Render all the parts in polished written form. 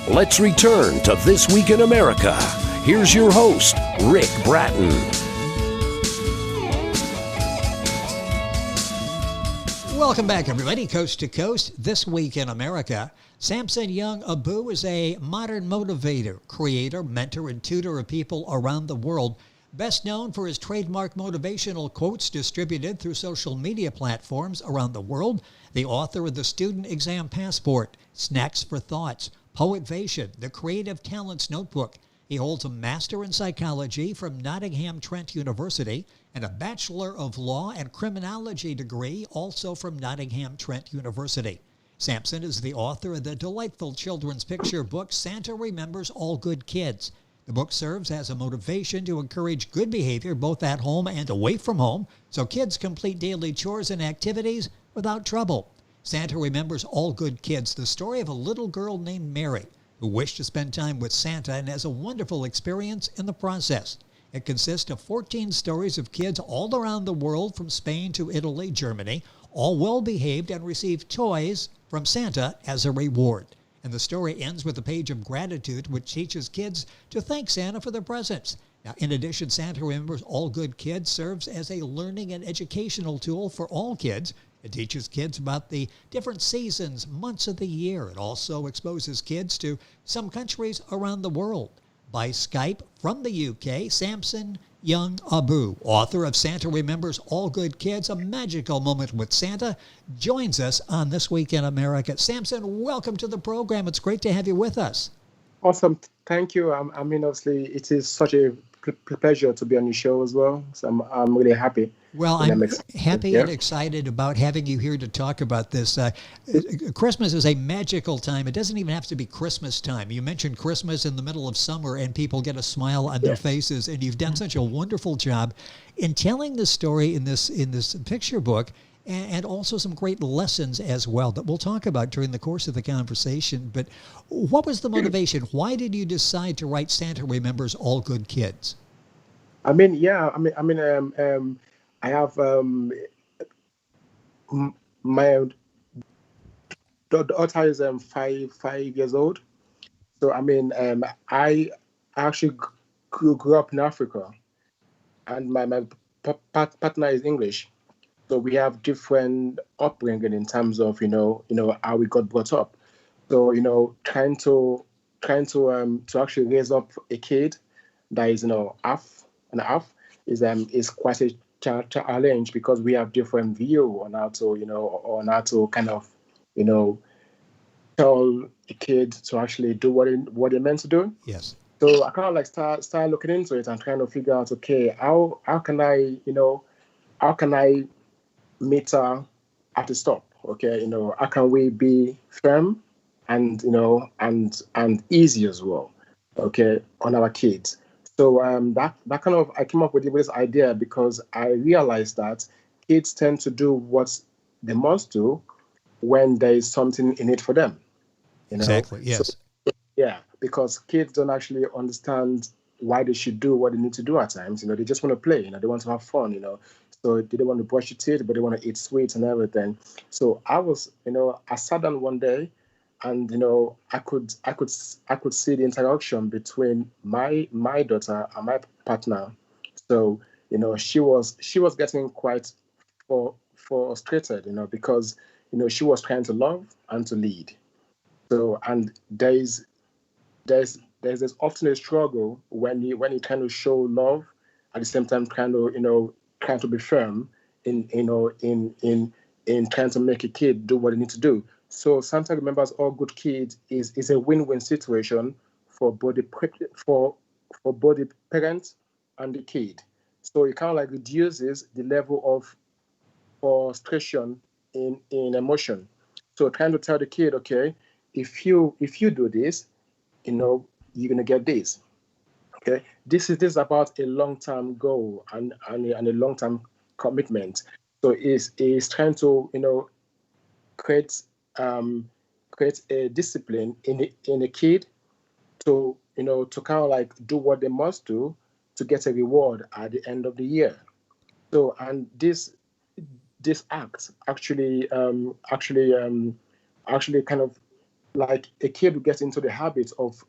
Let's return to This Week in America. Here's your host, Rick Bratton. Welcome back, everybody, coast to coast. This Week in America. Samson Young Abu is a modern motivator, creator, mentor, and tutor of people around the world. Best known for his trademark motivational quotes distributed through social media platforms around the world, the author of the Student Exam Passport, Snacks for Thoughts, Poetvation, the Creative Talents Notebook. He holds a Master in Psychology from Nottingham Trent University and a Bachelor of Law and Criminology degree also from Nottingham Trent University. Samson is the author of the delightful children's picture book, Santa Remembers All Good Kids. The book serves as a motivation to encourage good behavior both at home and away from home, so kids complete daily chores and activities without trouble. Santa Remembers All Good Kids, the story of a little girl named Mary who wished to spend time with Santa and has a wonderful experience in the process. It consists of 14 stories of kids all around the world, from Spain to Italy, Germany, all well-behaved and receive toys from Santa as a reward. And the story ends with a page of gratitude, which teaches kids to thank Santa for their presents. Now, in addition, Santa Remembers All Good Kids serves as a learning and educational tool for all kids. It teaches kids about the different seasons, months of the year. It also exposes kids to some countries around the world. By Skype from the UK, Samson Young Abu, author of Santa Remembers All Good Kids, A Magical Moment with Santa, joins us on This Week in America. Samson, welcome to the program. It's great to have you with us. Awesome. Thank you. Obviously, it is such a pleasure to be on your show as well. So I'm really happy. Well, I'm happy and excited about having you here to talk about this. Christmas is a magical time. It doesn't even have to be Christmas time. You mentioned Christmas in the middle of summer and people get a smile on their faces, and you've done such a wonderful job in telling the story in this picture book, and also some great lessons as well that we'll talk about during the course of the conversation. But what was the motivation? Why did you decide to write Santa Remembers All Good Kids? I have my daughter is 5 years old. So I actually grew up in Africa, and my partner is English. So we have different upbringing in terms of how we got brought up. So trying to actually raise up a kid that is half and half is quite a challenge, because we have different view on how to kind of tell a kid to actually do what they're meant to do. Yes. So I kind of like start looking into it and trying to figure out, okay, how can I meet her at the stop? Okay, how can we be firm and and easy as well, okay, on our kids. So that kind of, I came up with this idea because I realized that kids tend to do what they must do when there is something in it for them. Exactly. Yes. So, yeah, because kids don't actually understand why they should do what they need to do at times. They just want to play. They want to have fun. So they don't want to brush your teeth, but they want to eat sweets and everything. So I sat down one day, and I could see the interaction between my daughter and my partner. So she was getting quite frustrated, because she was trying to love and to lead. So, and there's often a struggle when you trying to show love at the same time trying to be firm in trying to make a kid do what they need to do. So Santa Remembers All Good Kids is a win-win situation for both the parents and the kid. So it kind of like reduces the level of frustration in emotion. So trying to tell the kid, okay, if you do this, you're gonna get this. Okay, this is about a long-term goal and a long-term commitment. So is trying to create create a discipline in a kid to to kind of like do what they must do to get a reward at the end of the year. So, and this act actually kind of like a kid who gets into the habit of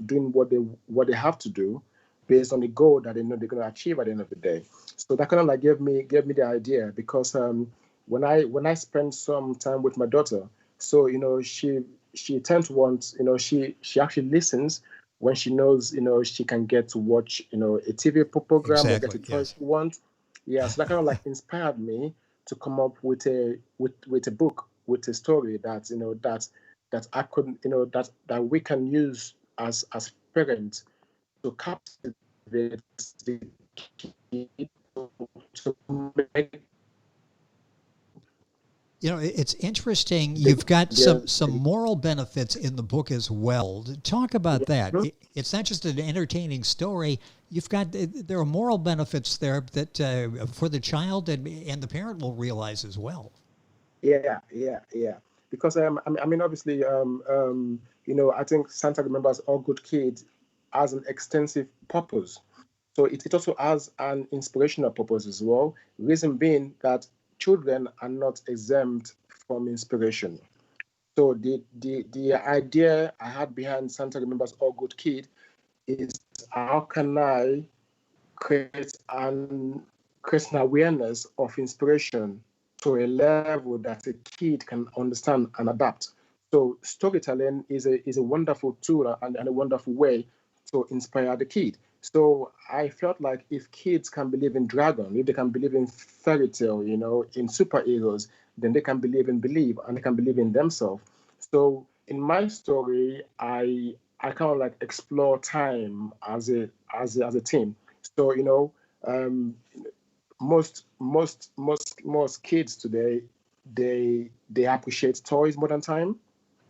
doing what they have to do based on the goal that they know they're going to achieve at the end of the day. So that kind of like gave me the idea, because when I spend some time with my daughter, so she tends to want, she actually listens when she knows, she can get to watch, a TV program or get a Exactly. toy Yes. she wants. Yeah, so that kind of like inspired me to come up with a book, with a story that, that I could, that we can use as parents to captivate the kid, to make It's interesting. the, You've got some the, some moral benefits in the book as well. Talk about that. the It's not just an entertaining story. You've got there are moral benefits there that for the child and the parent will realize as well. Yeah, yeah, yeah. Because I mean, obviously, I think Santa remembers all good kids has an extensive purpose. So it also has an inspirational purpose as well. Reason being that children are not exempt from inspiration. So the idea I had behind Santa remembers all good kid is, how can I create an create an awareness of inspiration to a level that a kid can understand and adapt. So storytelling is a wonderful tool and a wonderful way to inspire the kid. So I felt like if kids can believe in dragon, if they can believe in fairy tale, in superheroes, then they can believe and they can believe in themselves. So in my story, I kind of like explore time as a team. So um, most kids today, they appreciate toys more than time.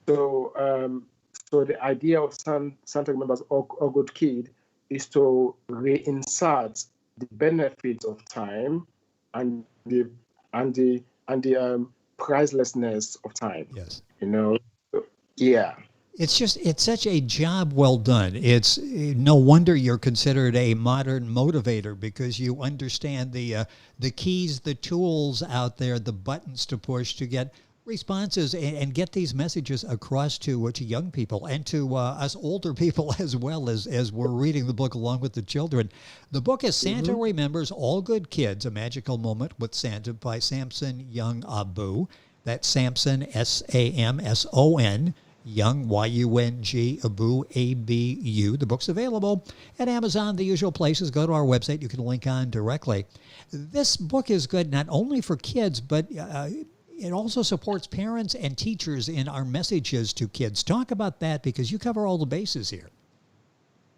So so the idea of Santa remembers all good kid is to reinsert the benefits of time and the pricelessness of time. Yes. You know, yeah. It's such a job well done. It's no wonder you're considered a modern motivator because you understand the keys, the tools out there, the buttons to push to get responses and get these messages across to young people and to us older people as well as we're reading the book along with the children. The book is Santa Hmm. Remembers All Good Kids, A Magical Moment with Santa by Samson Young Abu. That's Samson, Samson. Young, Yung, Abu, Abu. The book's available at Amazon, the usual places. Go to our website. You can link on directly. This book is good not only for kids, but it also supports parents and teachers in our messages to kids. Talk about that because you cover all the bases here.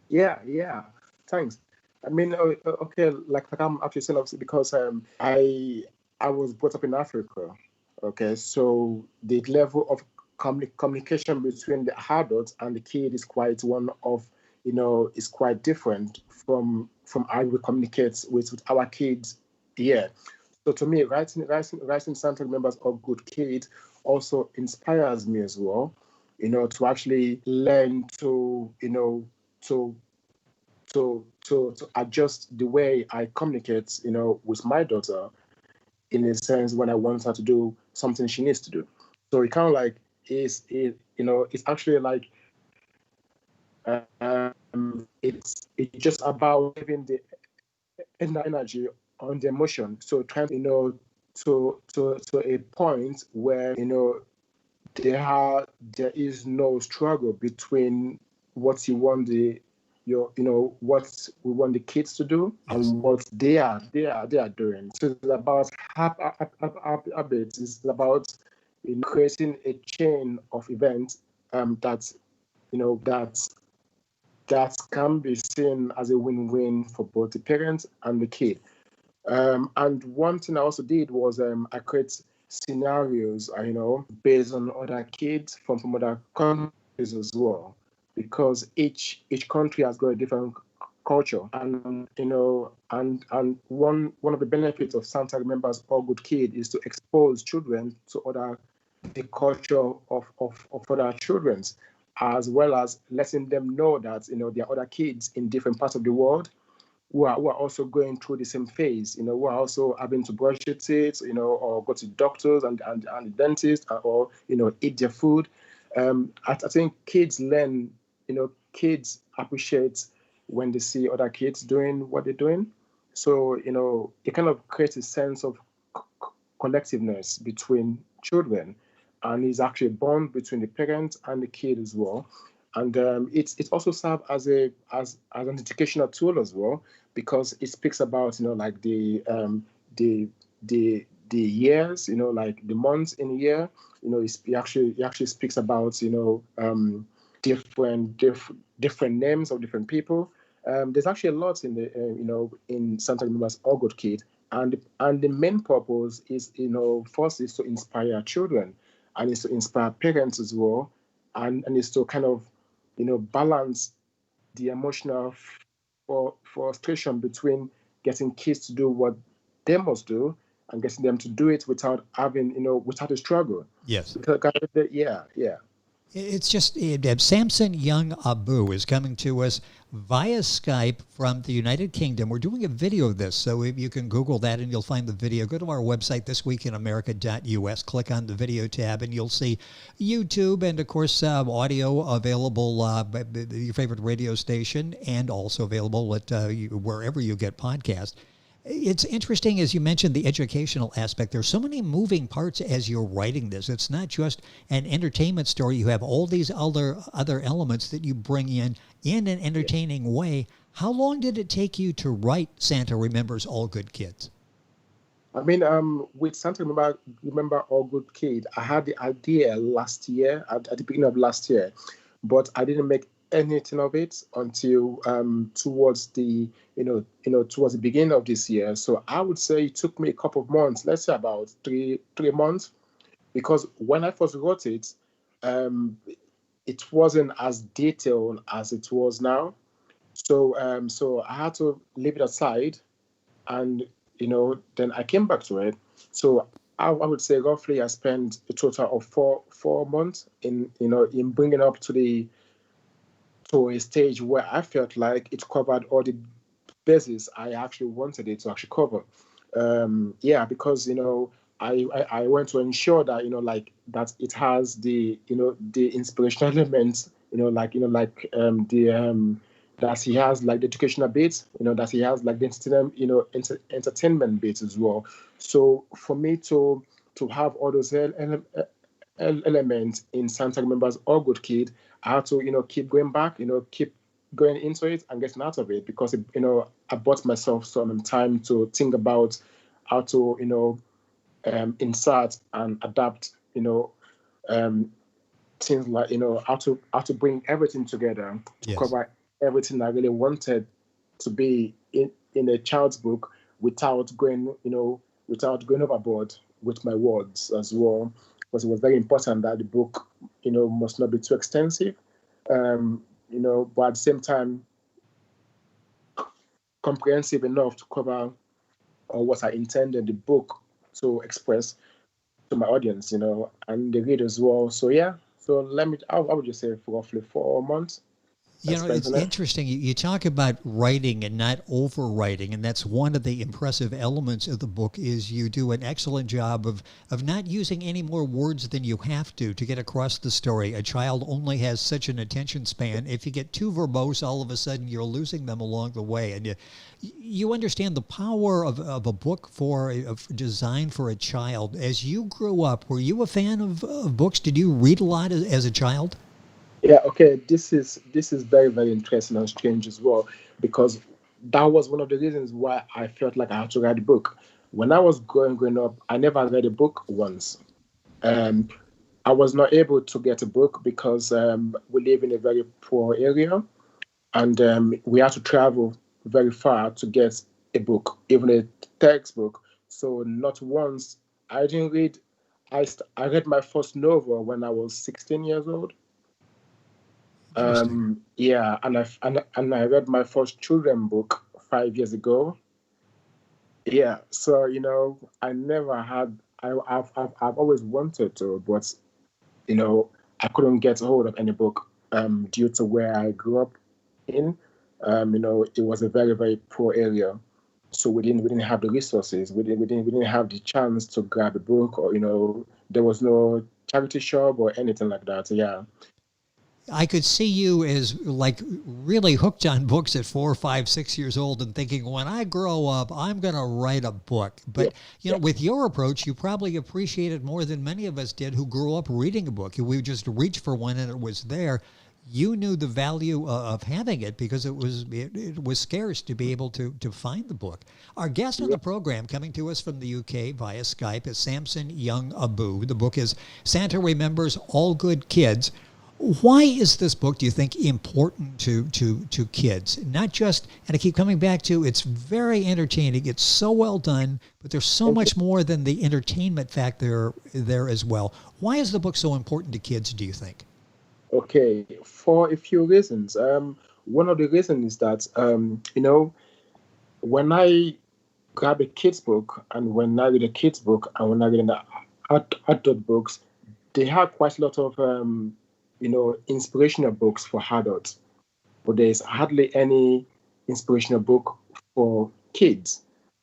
Yeah, yeah. Thanks. I mean, okay, like I'm actually saying, obviously, because I was brought up in Africa. Okay, so the level of communication between the adults and the kid is quite one of, is quite different from how we communicate with our kids here. So to me, writing Santa remembers a good kid also inspires me as well. To actually learn to to adjust the way I communicate, with my daughter, in a sense when I want her to do something she needs to do. So it kind of like it's actually like it's just about giving the energy on the emotion. So trying to a point where there is no struggle between what you want what we want the kids to do Yes. and what they are doing. So it's about habits. It's about creating a chain of events that that can be seen as a win-win for both the parents and the kid. And one thing I also did was I create scenarios, based on other kids from other countries as well, because each country has got a different culture, and and one of the benefits of Santa Remembers All Good Kid is to expose children to other the culture of other children's, as well as letting them know that there are other kids in different parts of the world who are also going through the same phase, who are also having to brush their teeth, or go to doctors and the dentist, or eat their food. I think kids learn, kids appreciate when they see other kids doing what they're doing. So, it kind of creates a sense of collectiveness between children, and is actually a bond between the parent and the kid as well. And it also serves as as an educational tool as well, because it speaks about like the the years, like the months in a year. It actually speaks about different names of different people. There's actually a lot in the in Santa Remembers All Good Kid, and the main purpose is, first is to inspire children, and is to inspire parents as well, and is to kind of balance the emotional frustration between getting kids to do what they must do, and getting them to do it without having, without a struggle. Yes. Yeah, yeah. It's just Samson Young Abu is coming to us via Skype from the United Kingdom. We're doing a video of this, so if you can Google that and you'll find the video. Go to our website, thisweekinamerica.us, click on the video tab, and you'll see YouTube and, of course, audio available at your favorite radio station, and also available at wherever you get podcasts. It's interesting, as you mentioned, the educational aspect. There's so many moving parts as you're writing this. It's not just an entertainment story. You have all these other elements that you bring in an entertaining way. How long did it take you to write Santa Remembers All Good Kids? I mean, with Santa Remember All Good Kid, I had the idea last year, at the beginning of last year, but I didn't make anything of it until towards the towards the beginning of this year. So I would say it took me a couple of months, let's say about three months, because when I first wrote it, it wasn't as detailed as it was now. So I had to leave it aside, and then I came back to it. So I would say roughly I spent a total of four months in bringing up to a stage where I felt like it covered all the bases I actually wanted it to actually cover. Yeah, because I want to ensure that like that it has the inspirational elements, the that he has like the educational bits, that he has like the entertainment, entertainment bits as well. So for me to have all those elements in Santa Remembers All Good Kid, I had to keep going back, keep going into it and getting out of it, because I bought myself some time to think about how to insert and adapt um, things like how to bring everything together to Yes. cover everything I really wanted to be in a child's book, without going overboard with my words as well, because it was very important that the book must not be too extensive, but at the same time comprehensive enough to cover what I intended the book to express to my audience, and the reader as well. So yeah, so I would just say for roughly 4 months I spent It's on it. interesting. You talk about writing and not overwriting, and that's one of the impressive elements of the book. Is you do an excellent job of not using any more words than you have to get across the story. A child only has such an attention span. If you get too verbose, all of a sudden you're losing them along the way, and you understand the power of a book designed for a child. As you grew up, were you a fan of books? Did you read a lot as a child? Yeah, okay. This is very, very interesting and strange as well, because that was one of the reasons why I felt like I had to write a book. When I was growing up, I never read a book once. Um, I was not able to get a book because we live in a very poor area, and we had to travel very far to get a book, even a textbook. So not once I didn't read. I read my first novel when I was 16 years old. Interesting. Yeah, and I read my first children book 5 years ago. Yeah, so I never had. I've always wanted to, but I couldn't get a hold of any book due to where I grew up in. It was a very, very poor area, so we didn't have the resources. We didn't have the chance to grab a book, or there was no charity shop or anything like that. Yeah. I could see you as like really hooked on books at 4, 5, 6 years old and thinking, when I grow up, I'm going to write a book. Yeah. But, with your approach, you probably appreciate it more than many of us did who grew up reading a book. We just reached for one and it was there. You knew the value of having it because it was scarce to be able to find the book. Our guest on Yeah. the program, coming to us from the UK via Skype, is Samson Young Abu. The book is Santa Remembers All Good Kids. Why is this book, do you think, important to kids? Not just, and I keep coming back to, it's very entertaining. It's so well done, but there's so much more than the entertainment factor there as well. Why is the book so important to kids, do you think? Okay, for a few reasons. One of the reasons is that when I grab a kid's book and when I read a kid's book and when I read the adult books, they have quite a lot of inspirational books for adults, but there's hardly any inspirational book for kids.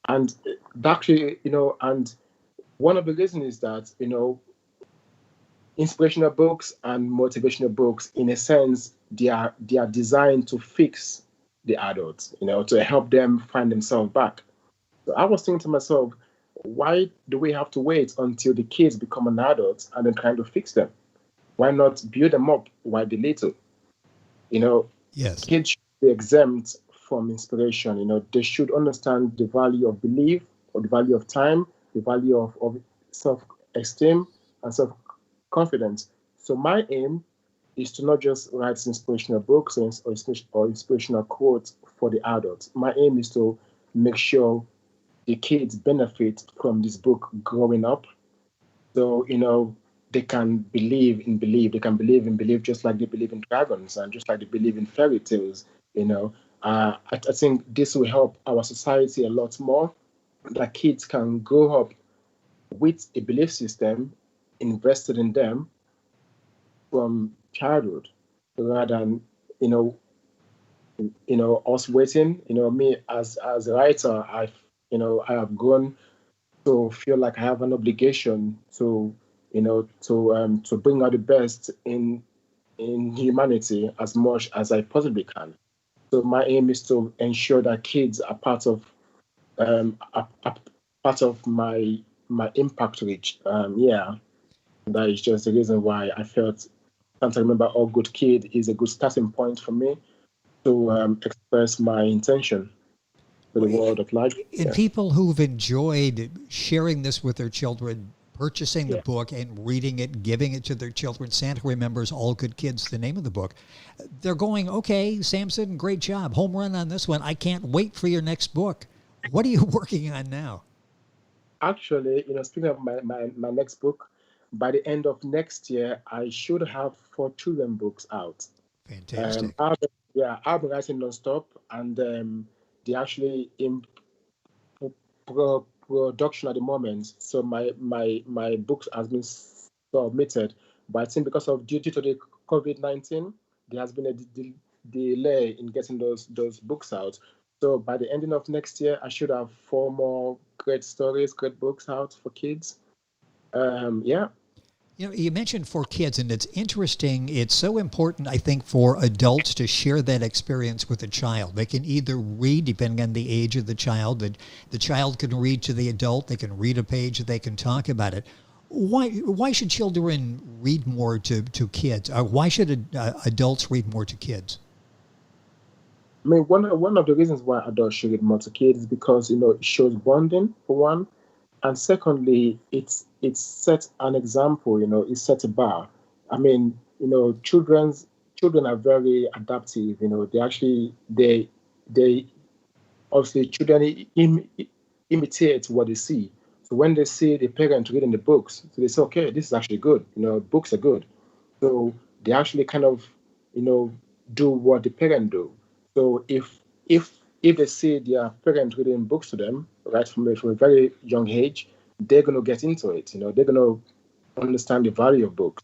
And actually, and one of the reasons is that inspirational books and motivational books, in a sense, they are designed to fix the adults, to help them find themselves back. So I was thinking to myself, why do we have to wait until the kids become an adult and then trying to fix them? Why not build them up while they're little? Yes. Kids should be exempt from inspiration. They should understand the value of belief, or the value of time, the value of self-esteem and self-confidence. So my aim is to not just write inspirational books or inspirational quotes for the adults. My aim is to make sure the kids benefit from this book growing up. So, they can believe in belief. They can believe in belief just like they believe in dragons and just like they believe in fairy tales. I think this will help our society a lot more. That kids can grow up with a belief system invested in them from childhood, rather than us waiting. Me as a writer, I have grown to feel like I have an obligation to bring out the best in humanity as much as I possibly can. So my aim is to ensure that kids are part of my impact reach. Yeah, that is just the reason why I felt Can't Remember All Good Kid is a good starting point for me to express my intention to the world at large. And Yeah, people who've enjoyed sharing this with their children, purchasing the yeah. book and reading it, giving it to their children. Santa Remembers All Good Kids, the name of the book. They're going, okay, Samson, great job. Home run on this one. I can't wait for your next book. What are you working on now? Actually, speaking of my next book, by the end of next year, I should have 4 children books out. Fantastic. I've been writing nonstop, and they actually in production at the moment. So my books has been submitted, but I think because of due to the COVID-19, there has been a delay in getting those books out. So by the ending of next year, I should have 4 more great stories, great books out for kids. Yeah. You mentioned for kids, and it's interesting. It's so important, I think, for adults to share that experience with a child. They can either read, depending on the age of the child, that the child can read to the adult. They can read a page. They can talk about it. Why should children read more to kids? Why should adults read more to kids? I mean, one of the reasons why adults should read more to kids is because it shows bonding for one, and secondly, it sets an example. It sets a bar. I mean, children are very adaptive. They obviously children imitate what they see. So when they see the parent reading the books, so they say, okay, this is actually good. Books are good. So they actually kind of, you know, do what the parent do. So if they see their parent reading books to them right from a very young age, they're gonna get into it. They're gonna understand the value of books.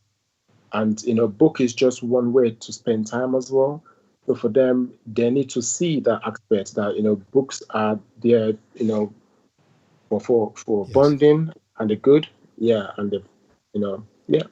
And book is just one way to spend time as well. So for them, they need to see that aspect that books are there, for Yes. bonding and the good, yeah, and the yeah.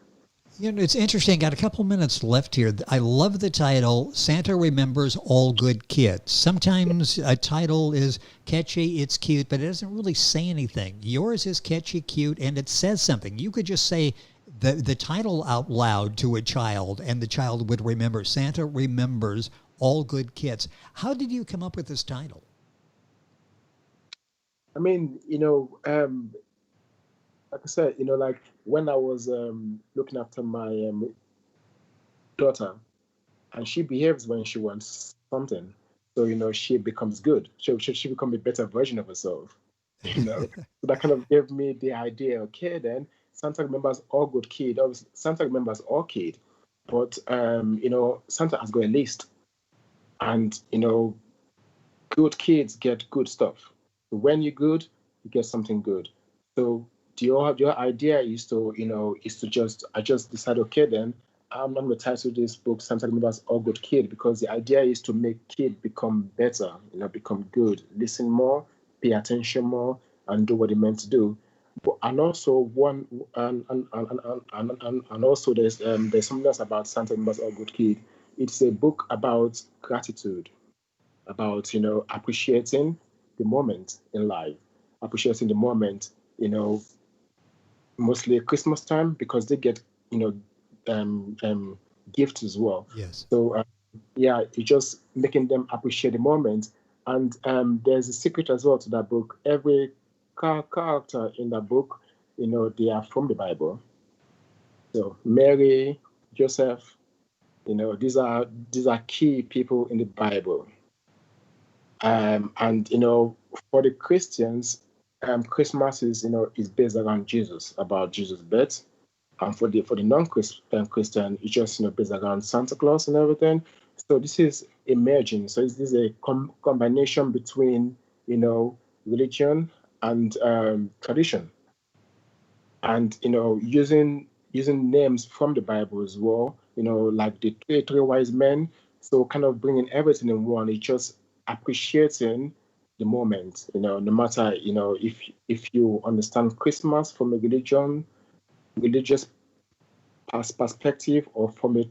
You know, it's interesting. Got a couple minutes left here. I love the title, Santa Remembers All Good Kids. Sometimes a title is catchy, it's cute, but it doesn't really say anything. Yours is catchy, cute, and it says something. You could just say the title out loud to a child, and the child would remember. Santa Remembers All Good Kids. How did you come up with this title? I mean, like I said, like when I was looking after my daughter, and she behaves when she wants something, so she becomes good. She become a better version of herself. So that kind of gave me the idea. Okay, then Santa remembers all good kid. Obviously, Santa remembers all kid, but Santa has got a list, and good kids get good stuff. When you're good, you get something good. So your idea is to just I just decide, okay, then I'm not going to title this book Santa Remembers All Good Kid, because the idea is to make kid become better, become good, listen more, pay attention more, and do what they meant to do. But and also one and also there's something else about Santa Remembers All Good Kid. It's a book about gratitude, about appreciating the moment in life, appreciating the moment, mostly Christmas time, because they get gifts as well. Yes. So yeah, it's just making them appreciate the moment. And there's a secret as well to that book. Every character in that book, they are from the Bible. So Mary, Joseph, these are key people in the Bible. And for the Christians, Christmas is based around Jesus, about Jesus' birth. And for the non-Christian, it's just based around Santa Claus and everything. So this is emerging. So this is a combination between religion and tradition, and using names from the Bible as well. Like the three wise men. So kind of bringing everything in one. It's just appreciating the moment. No matter if you understand Christmas from a religious perspective, or from a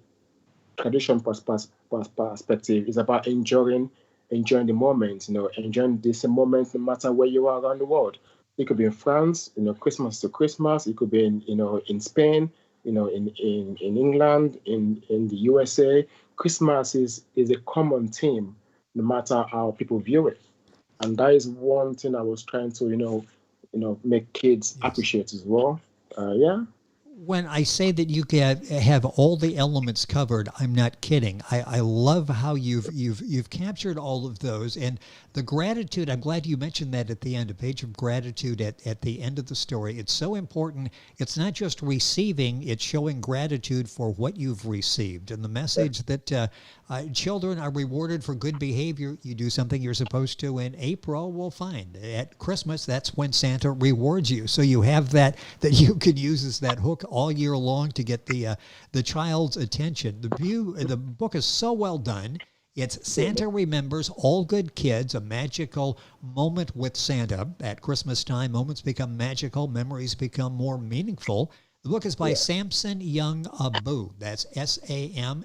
tradition perspective, it's about enjoying the moment, enjoying this moment no matter where you are around the world. It could be in France, Christmas to Christmas. It could be in Spain, in England, in the USA. Christmas is a common theme, no matter how people view it. And that is one thing I was trying to, make kids Yes. appreciate as well. Yeah. When I say that you can have all the elements covered, I'm not kidding. I love how you've captured all of those, and the gratitude. I'm glad you mentioned that at the end, a page of gratitude at the end of the story. It's so important. It's not just receiving; it's showing gratitude for what you've received, and the message that children are rewarded for good behavior. You do something you're supposed to in April, well, fine. At Christmas, that's when Santa rewards you. So you have that you could use as that hook all year long to get the child's attention. The book is so well done. It's Santa Remembers All Good Kids, a magical moment with Santa. At Christmas time, moments become magical, memories become more meaningful. The book is by Samson Young Abu. That's Samson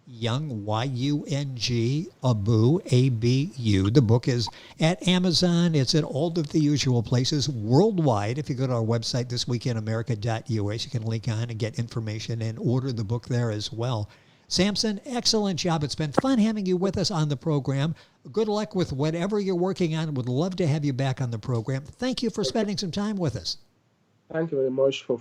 Young, Y-U-N-G, Abu, A-B-U. The book is at Amazon. It's at all of the usual places worldwide. If you go to our website, thisweekinamerica.us, you can link on and get information and order the book there as well. Samson, excellent job. It's been fun having you with us on the program. Good luck with whatever you're working on. Would love to have you back on the program. Thank you for spending some time with us. Thank you very much for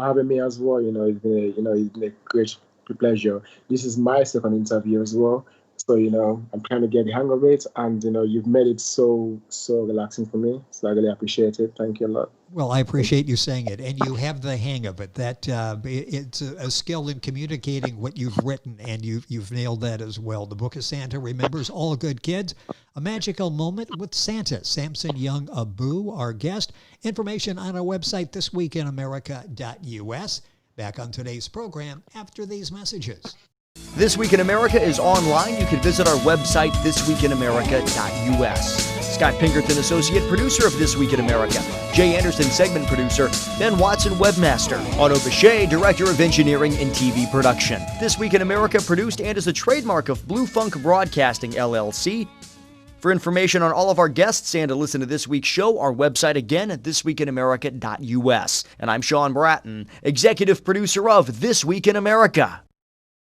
having me as well. It's been a great pleasure. This is my second interview as well. So, I'm trying to get the hang of it, and you've made it so relaxing for me. So I really appreciate it. Thank you a lot. Well, I appreciate you saying it, and you have the hang of it. That it's a skill in communicating what you've written, and you've nailed that as well. The book of Santa Remembers All Good Kids, a magical moment with Santa. Samson Young Abu, our guest. Information on our website, thisweekinamerica.us. Back on today's program after these messages. This Week in America is online. You can visit our website, thisweekinamerica.us. Scott Pinkerton, associate producer of This Week in America. Jay Anderson, segment producer. Ben Watson, webmaster. Otto Bechet, director of engineering and TV production. This Week in America produced and is a trademark of Blue Funk Broadcasting, LLC. For information on all of our guests and to listen to this week's show, our website again at thisweekinamerica.us. And I'm Sean Bratton, executive producer of This Week in America.